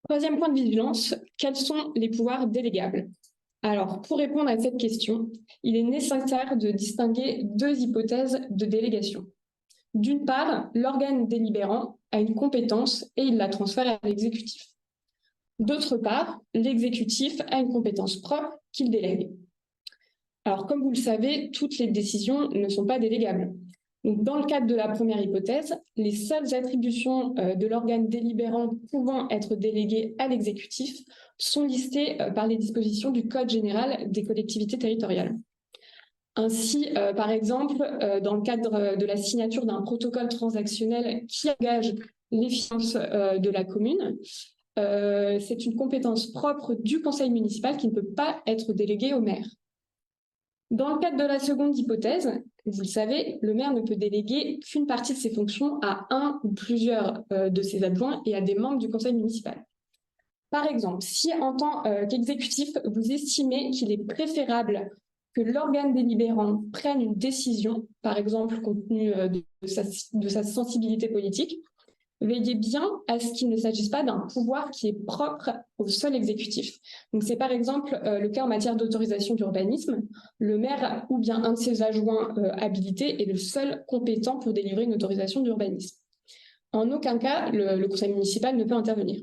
Troisième point de vigilance, quels sont les pouvoirs délégables? Alors, pour répondre à cette question, il est nécessaire de distinguer deux hypothèses de délégation. D'une part, l'organe délibérant a une compétence et il la transfère à l'exécutif. D'autre part, l'exécutif a une compétence propre qu'il délègue. Alors, comme vous le savez, toutes les décisions ne sont pas délégables. Donc, dans le cadre de la première hypothèse, les seules attributions de l'organe délibérant pouvant être déléguées à l'exécutif sont listées par les dispositions du Code général des collectivités territoriales. Ainsi, par exemple, dans le cadre de la signature d'un protocole transactionnel qui engage les finances de la commune, c'est une compétence propre du conseil municipal qui ne peut pas être déléguée au maire. Dans le cadre de la seconde hypothèse, vous le savez, le maire ne peut déléguer qu'une partie de ses fonctions à un ou plusieurs de ses adjoints et à des membres du conseil municipal. Par exemple, si en tant qu'exécutif, vous estimez qu'il est préférable que l'organe délibérant prenne une décision, par exemple compte tenu de sa sensibilité politique, veillez bien à ce qu'il ne s'agisse pas d'un pouvoir qui est propre au seul exécutif. Donc c'est par exemple le cas en matière d'autorisation d'urbanisme. Le maire ou bien un de ses adjoints habilités est le seul compétent pour délivrer une autorisation d'urbanisme. En aucun cas, le conseil municipal ne peut intervenir.